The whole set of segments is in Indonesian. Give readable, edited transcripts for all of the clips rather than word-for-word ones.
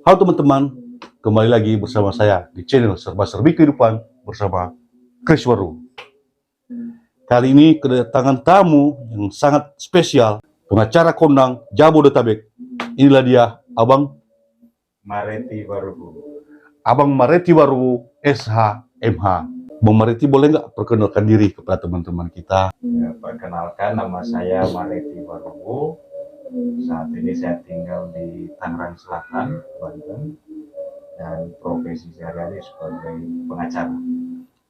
Halo teman-teman, kembali lagi bersama saya di channel Serba-Serbi Kehidupan bersama Chris Waru. Kali ini kedatangan tamu yang sangat spesial, pengacara kondang Jabodetabek. Inilah dia, Mareti Barubu. Abang Mareti Waru SH MH. Bang Mareti, boleh nggak perkenalkan diri kepada teman-teman kita? Ya, perkenalkan, nama saya Mareti Barubu. Saat ini saya tinggal di Tangerang Selatan, Banten, dan profesi sehari-hari sebagai pengacara.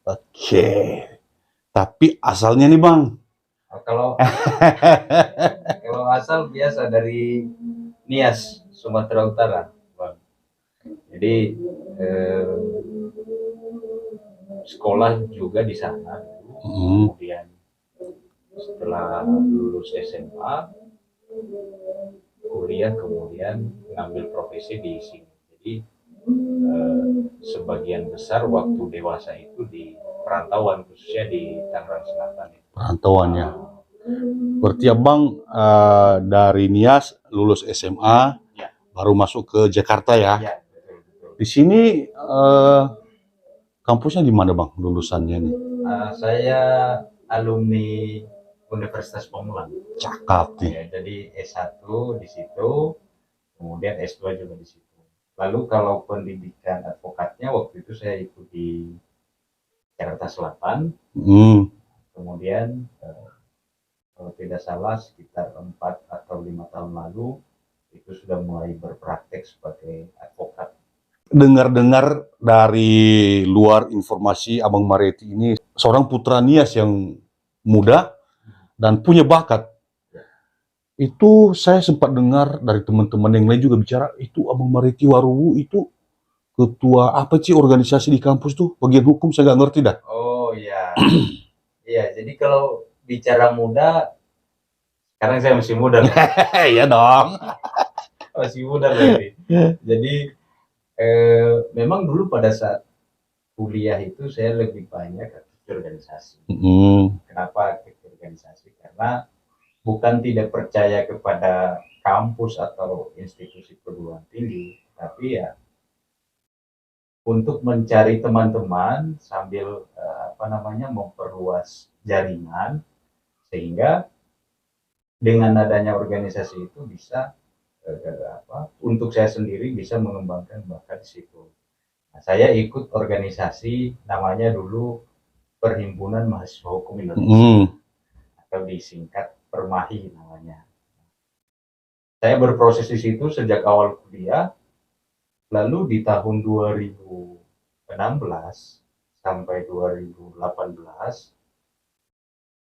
Oke, tapi asalnya nih bang. Nah, kalau asal biasa dari Nias, Sumatera Utara, Bang. Jadi sekolah juga di sana dulu. Kemudian setelah lulus SMA, kuliah, kemudian ngambil profesi di sini. Jadi sebagian besar waktu dewasa itu di perantauan, khususnya di Tangerang Selatan. Perantauannya. Berarti abang dari Nias lulus SMA, Ya. baru masuk ke Jakarta ya? Ya, betul, betul. Di sini kampusnya di mana bang lulusannya nih? Saya alumni Universitas Pamulang. Cakap nih. Ya, jadi S1 di situ, kemudian S2 juga di situ. Lalu kalau pendidikan advokatnya waktu itu saya ikut di Jakarta Selatan. Kemudian kalau tidak salah sekitar 4 atau 5 tahun lalu itu sudah mulai berpraktek sebagai advokat. Dengar-dengar dari luar informasi, Abang Mareti ini seorang putra Nias yang muda dan punya bakat. Itu saya sempat dengar dari teman-teman yang lain juga bicara, itu Abang Mareti Waruwu itu ketua apa sih organisasi di kampus tuh? Bagian hukum saya nggak ngerti dah. Oh iya. Iya, jadi kalau bicara muda, sekarang saya masih muda. Iya dong. Masih muda lagi. Jadi memang dulu pada saat kuliah itu saya lebih banyak aktif organisasi. Kenapa aktif organisasi? Karena bukan tidak percaya kepada kampus atau institusi perguruan tinggi, tapi ya untuk mencari teman-teman sambil memperluas jaringan, sehingga dengan adanya organisasi itu bisa untuk saya sendiri bisa mengembangkan bakat di situ. Nah, saya ikut organisasi namanya dulu Perhimpunan Mahasiswa Hukum Indonesia, atau disingkat Permahi namanya. Saya berproses di situ sejak awal kuliah, lalu di tahun 2016 sampai 2018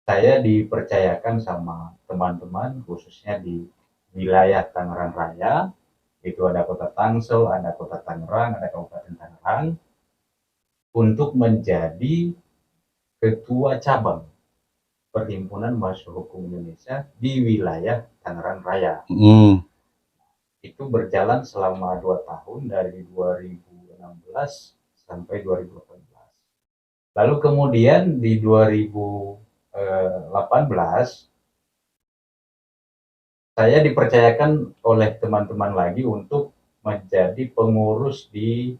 saya dipercayakan sama teman-teman, khususnya di wilayah Tangerang Raya. Itu ada Kota Tangsel, ada Kota Tangerang, ada Kabupaten Tangerang, untuk menjadi ketua cabang Perhimpunan Mahasiswa Hukum Indonesia di wilayah Tangerang Raya. Itu berjalan selama 2 tahun, dari 2016 sampai 2018. Lalu kemudian di 2018 saya dipercayakan oleh teman-teman lagi untuk menjadi pengurus di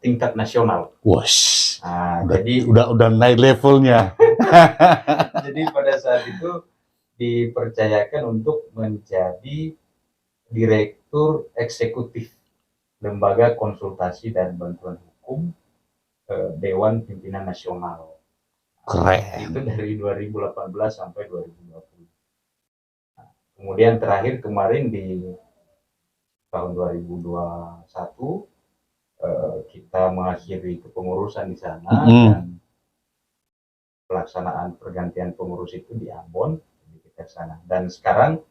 tingkat nasional. Wos. Nah, jadi udah naik levelnya. Jadi pada saat itu dipercayakan untuk menjadi direktur eksekutif Lembaga Konsultasi dan Bantuan Hukum Dewan Pimpinan Nasional. Keren. Itu dari 2018 sampai 2020. Nah, kemudian terakhir kemarin di tahun 2021 kita mengakhiri kepengurusan di sana, dan pelaksanaan pergantian pengurus itu di Ambon, di kita sana. Dan sekarang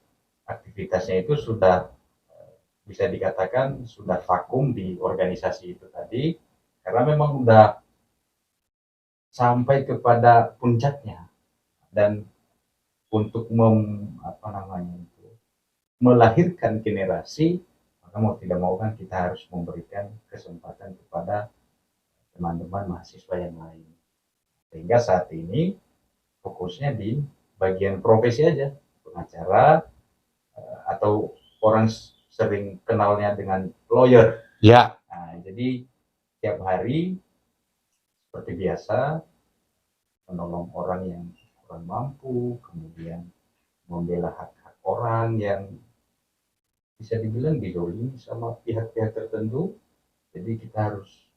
aktivitasnya itu sudah bisa dikatakan sudah vakum di organisasi itu tadi, karena memang sudah sampai kepada puncaknya. Dan untuk melahirkan generasi, maka mau tidak mau kan kita harus memberikan kesempatan kepada teman-teman mahasiswa yang lain. Sehingga saat ini fokusnya di bagian profesi aja, pengacara atau orang sering kenalnya dengan lawyer. Ya. Nah, jadi tiap hari seperti biasa menolong orang yang kurang mampu, kemudian membela hak-hak orang yang bisa dibilang dizolimi sama pihak-pihak tertentu. Jadi kita harus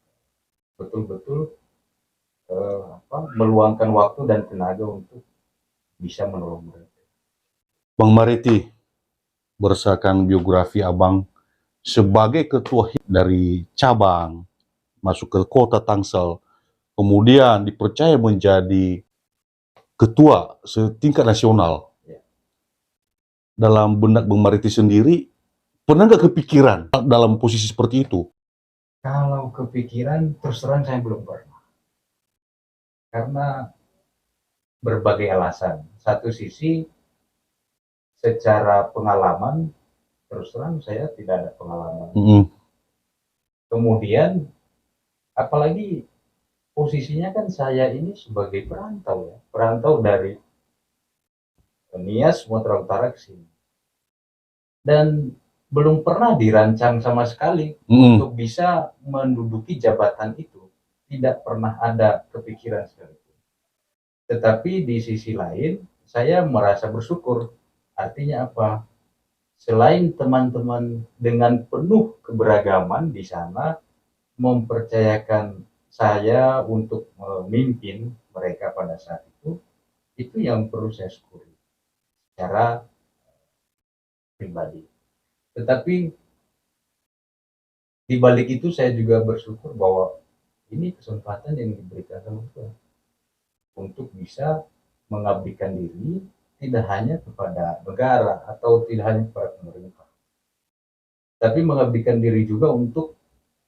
betul-betul meluangkan waktu dan tenaga untuk bisa menolong mereka. Bang Mareti, berdasarkan biografi Abang sebagai ketua dari cabang masuk ke kota Tangsel, kemudian dipercaya menjadi ketua setingkat nasional. Ya. Dalam benak Bang Mareti sendiri, pernah nggak kepikiran dalam posisi seperti itu? Kalau kepikiran, terus terang saya belum pernah. Karena berbagai alasan. Satu sisi, secara pengalaman, terus terang saya tidak ada pengalaman. Kemudian, apalagi posisinya kan saya ini sebagai perantau ya. Perantau dari Nias, Sumatera Utara ke sini. Dan belum pernah dirancang sama sekali untuk bisa menduduki jabatan itu. Tidak pernah ada kepikiran seperti itu. Tetapi di sisi lain, saya merasa bersyukur. Artinya apa? Selain teman-teman dengan penuh keberagaman di sana mempercayakan saya untuk memimpin mereka pada saat itu yang perlu saya syukuri secara pribadi. Tetapi di balik itu saya juga bersyukur bahwa ini kesempatan yang diberikan sama Tuhan untuk bisa mengabdikan diri tidak hanya kepada negara atau tidak hanya kepada pemerintah, tapi mengabdikan diri juga untuk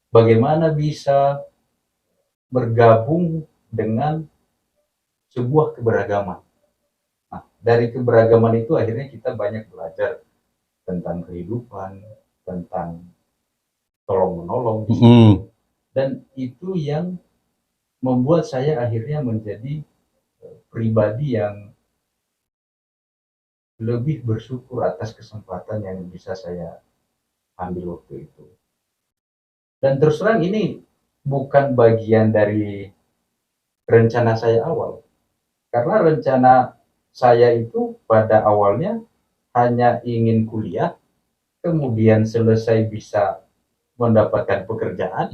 bagaimana bisa bergabung dengan sebuah keberagaman. Nah, dari keberagaman itu akhirnya kita banyak belajar tentang kehidupan, tentang tolong-menolong, dan itu yang membuat saya akhirnya menjadi pribadi yang lebih bersyukur atas kesempatan yang bisa saya ambil waktu itu. Dan terus terang ini bukan bagian dari rencana saya awal. Karena rencana saya itu pada awalnya hanya ingin kuliah, kemudian selesai bisa mendapatkan pekerjaan,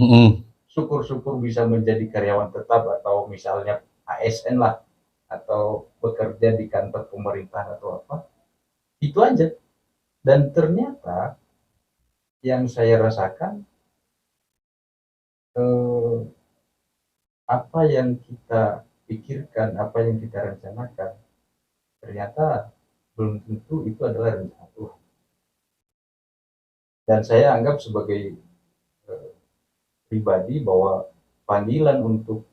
syukur-syukur bisa menjadi karyawan tetap atau misalnya ASN lah, atau bekerja di kantor pemerintah atau apa, itu aja. Dan ternyata yang saya rasakan apa yang kita pikirkan, apa yang kita rencanakan, ternyata belum tentu itu adalah rencana Tuhan. Dan saya anggap sebagai pribadi bahwa panggilan untuk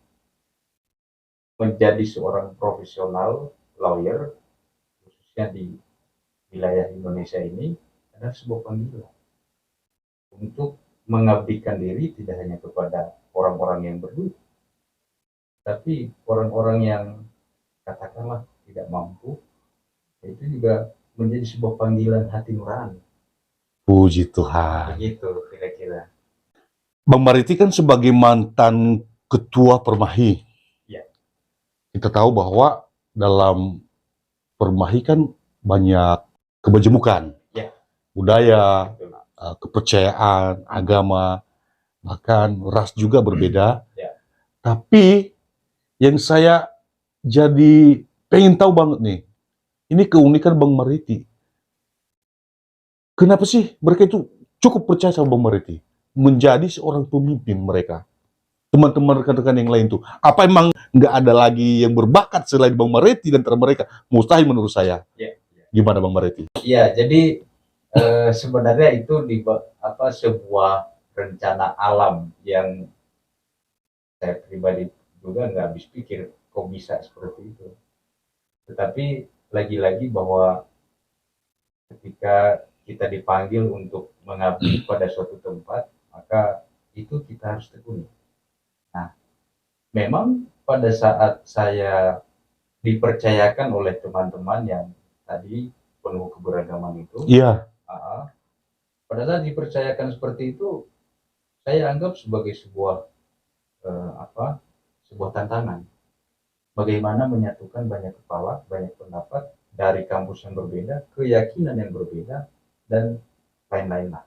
menjadi seorang profesional lawyer, khususnya di wilayah Indonesia ini, adalah sebuah panggilan untuk mengabdikan diri tidak hanya kepada orang-orang yang berduit, tapi orang-orang yang katakanlah tidak mampu, itu juga menjadi sebuah panggilan hati nurani. Puji Tuhan. Begitu kira-kira. Bang Mareti kan sebagai mantan ketua Permahi. Ya. Kita tahu bahwa dalam Permahi kan banyak kebajemukan. Ya. Budaya, kepercayaan, agama, bahkan ras juga berbeda. Ya. Tapi yang saya jadi pengen tahu banget nih, ini keunikan Bang Mareti. Kenapa sih mereka itu cukup percaya sama Bang Mareti menjadi seorang pemimpin mereka? Teman-teman rekan-rekan yang lain tuh, apa emang nggak ada lagi yang berbakat selain Bang Mareti dan antara mereka? Mustahil menurut saya. Ya. Gimana Bang Mareti? Iya, jadi sebenarnya itu sebuah rencana alam yang saya pribadi juga nggak habis pikir kok bisa seperti itu. Tetapi lagi-lagi bahwa ketika kita dipanggil untuk mengabdi pada suatu tempat, maka itu kita harus tekuni. Nah, memang pada saat saya dipercayakan oleh teman-teman yang tadi penuh keberagaman itu, Pada saat dipercayakan seperti itu, saya anggap sebagai sebuah sebuah tantangan. Bagaimana menyatukan banyak kepala, banyak pendapat dari kampus yang berbeda, keyakinan yang berbeda, dan lain-lain lah.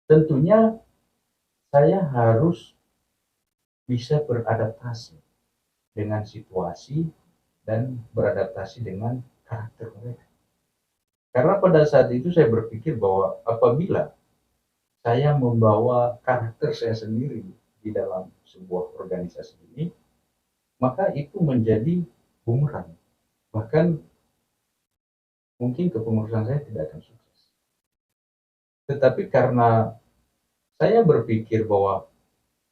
Tentunya saya harus bisa beradaptasi dengan situasi dan beradaptasi dengan karakter mereka. Karena pada saat itu saya berpikir bahwa apabila saya membawa karakter saya sendiri di dalam sebuah organisasi ini, maka itu menjadi bumerang. Bahkan mungkin kepengurusan saya tidak akan sukses. Tetapi karena saya berpikir bahwa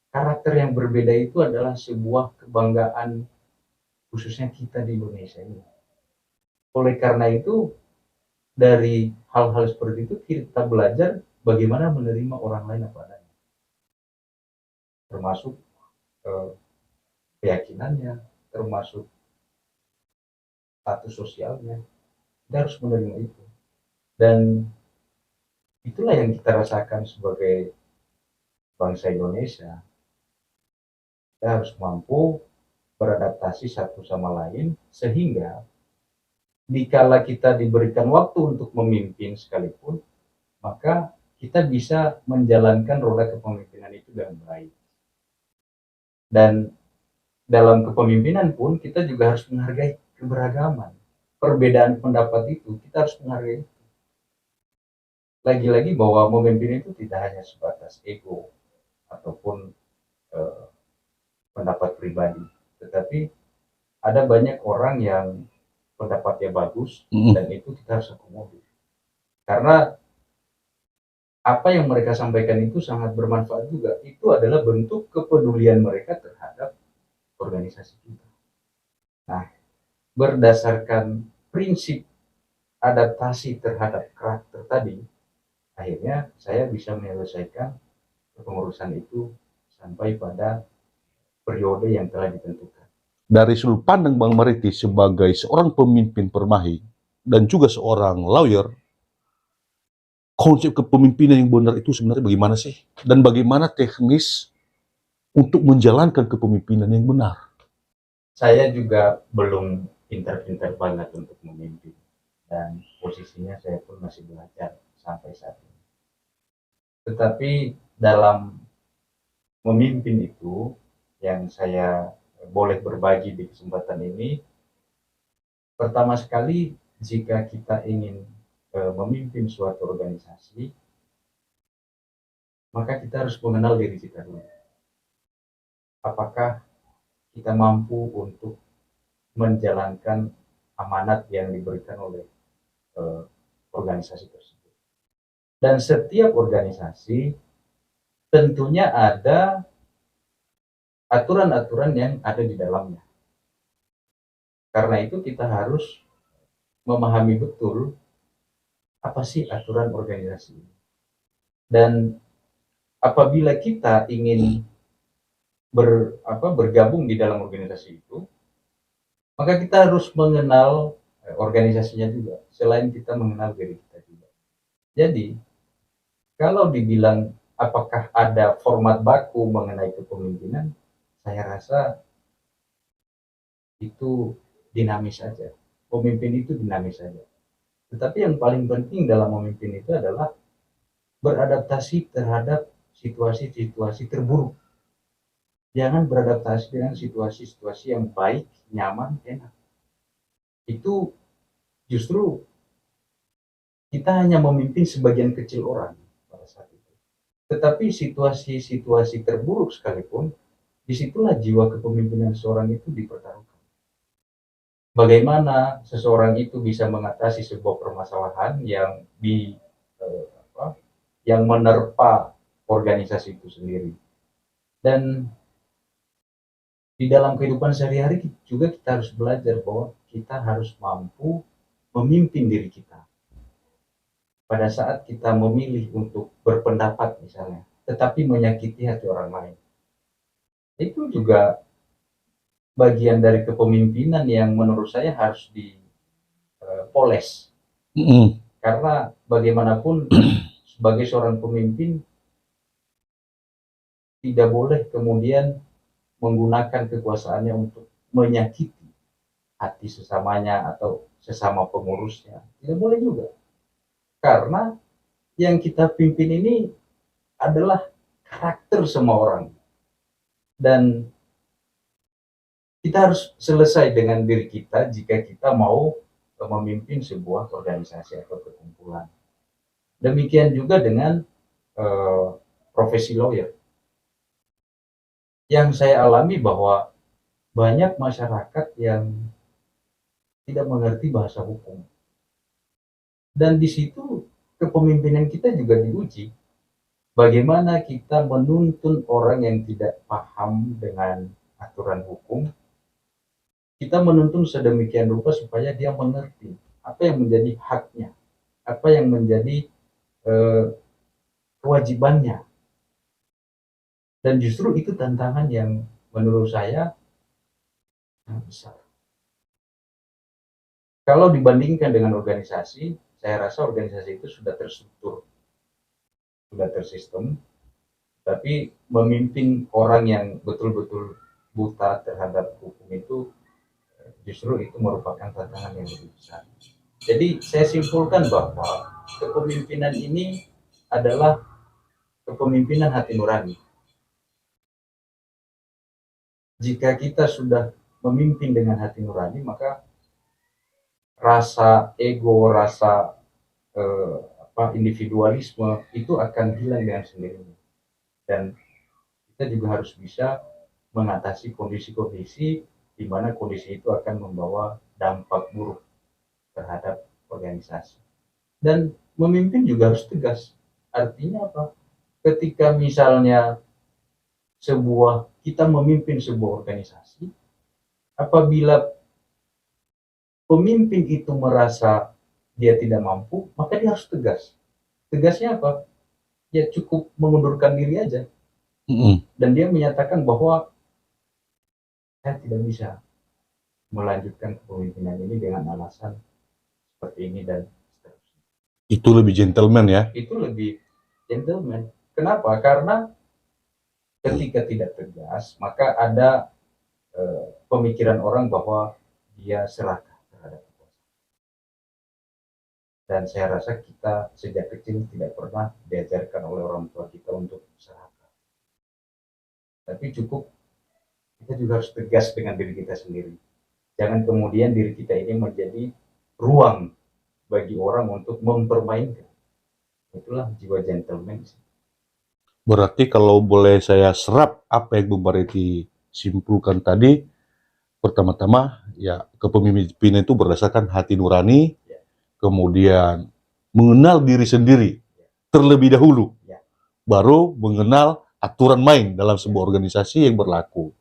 karakter yang berbeda itu adalah sebuah kebanggaan khususnya kita di Indonesia ini. Oleh karena itu, dari hal-hal seperti itu kita belajar bagaimana menerima orang lain apa adanya, termasuk eh, keyakinannya, termasuk status sosialnya. Kita harus menerima itu. Dan itulah yang kita rasakan sebagai bangsa Indonesia. Kita harus mampu beradaptasi satu sama lain sehingga dikala kita diberikan waktu untuk memimpin sekalipun, maka kita bisa menjalankan roda kepemimpinan itu dengan baik. Dan dalam kepemimpinan pun kita juga harus menghargai keberagaman. Perbedaan pendapat itu kita harus menghargai. Lagi-lagi bahwa memimpin itu tidak hanya sebatas ego ataupun eh, pendapat pribadi, tetapi ada banyak orang yang pendapatnya bagus dan itu kita harus akomodir. Karena apa yang mereka sampaikan itu sangat bermanfaat juga. Itu adalah bentuk kepedulian mereka terhadap organisasi kita. Nah, berdasarkan prinsip adaptasi terhadap karakter tadi, akhirnya saya bisa menyelesaikan kepengurusan itu sampai pada periode yang telah ditentukan. Dari sudut pandang Bang Mariti sebagai seorang pemimpin Permahi dan juga seorang lawyer, konsep kepemimpinan yang benar itu sebenarnya bagaimana sih? Dan bagaimana teknis untuk menjalankan kepemimpinan yang benar? Saya juga belum pintar-pintar banget untuk memimpin. Dan posisinya saya pun masih belajar sampai saat ini. Tetapi dalam memimpin itu yang saya boleh berbagi di kesempatan ini, pertama sekali jika kita ingin memimpin suatu organisasi, maka kita harus mengenal diri kita dulu. Apakah kita mampu untuk menjalankan amanat yang diberikan oleh organisasi tersebut. Dan setiap organisasi tentunya ada aturan-aturan yang ada di dalamnya. Karena itu kita harus memahami betul apa sih aturan organisasi ini. Dan apabila kita ingin bergabung di dalam organisasi itu, maka kita harus mengenal organisasinya juga, selain kita mengenal diri kita juga. Jadi, kalau dibilang apakah ada format baku mengenai kepemimpinan, saya rasa itu dinamis saja. Pemimpin itu dinamis saja. Tetapi yang paling penting dalam memimpin itu adalah beradaptasi terhadap situasi-situasi terburuk. Jangan beradaptasi dengan situasi-situasi yang baik, nyaman, enak. Itu justru kita hanya memimpin sebagian kecil orang pada saat itu. Tetapi situasi-situasi terburuk sekalipun, disitulah jiwa kepemimpinan seseorang itu dipertaruhkan. Bagaimana seseorang itu bisa mengatasi sebuah permasalahan yang menerpa organisasi itu sendiri. Dan di dalam kehidupan sehari-hari juga kita harus belajar bahwa kita harus mampu memimpin diri kita. Pada saat kita memilih untuk berpendapat misalnya, tetapi menyakiti hati orang lain, itu juga bagian dari kepemimpinan yang menurut saya harus dipoles. Karena bagaimanapun sebagai seorang pemimpin tidak boleh kemudian menggunakan kekuasaannya untuk menyakiti hati sesamanya atau sesama pengurusnya. Tidak boleh juga. Karena yang kita pimpin ini adalah karakter semua orang. Dan kita harus selesai dengan diri kita jika kita mau memimpin sebuah organisasi atau perkumpulan. Demikian juga dengan profesi lawyer. Yang saya alami bahwa banyak masyarakat yang tidak mengerti bahasa hukum. Dan di situ kepemimpinan kita juga diuji. Bagaimana kita menuntun orang yang tidak paham dengan aturan hukum, kita menuntun sedemikian rupa supaya dia mengerti apa yang menjadi haknya, apa yang menjadi kewajibannya. Dan justru itu tantangan yang menurut saya besar. Kalau dibandingkan dengan organisasi, saya rasa organisasi itu sudah terstruktur, sudah tersistem, tapi memimpin orang yang betul-betul buta terhadap hukum itu justru itu merupakan tantangan yang lebih besar. Jadi saya simpulkan bahwa kepemimpinan ini adalah kepemimpinan hati nurani. Jika kita sudah memimpin dengan hati nurani, maka rasa ego, rasa individualisme itu akan hilang dengan sendirinya. Dan kita juga harus bisa mengatasi kondisi-kondisi di mana kondisi itu akan membawa dampak buruk terhadap organisasi. Dan memimpin juga harus tegas. Artinya apa? Ketika misalnya kita memimpin sebuah organisasi, apabila pemimpin itu merasa dia tidak mampu, maka dia harus tegas. Tegasnya apa? Ya cukup mengundurkan diri aja. Dan dia menyatakan bahwa saya tidak bisa melanjutkan kepemimpinan ini dengan alasan seperti ini dan seterusnya. Itu lebih gentleman ya? Itu lebih gentleman. Kenapa? Karena ketika tidak tegas, maka ada pemikiran orang bahwa dia serakah terhadap kekuasaan. Dan saya rasa kita sejak kecil tidak pernah diajarkan oleh orang tua kita untuk serakah. Tapi cukup kita juga harus tegas dengan diri kita sendiri. Jangan kemudian diri kita ini menjadi ruang bagi orang untuk mempermainkan. Itulah jiwa gentleman. Berarti kalau boleh saya serap apa yang Bung Bareti simpulkan tadi, pertama-tama ya kepemimpinan itu berdasarkan hati nurani, kemudian mengenal diri sendiri terlebih dahulu, baru mengenal aturan main dalam sebuah organisasi yang berlaku.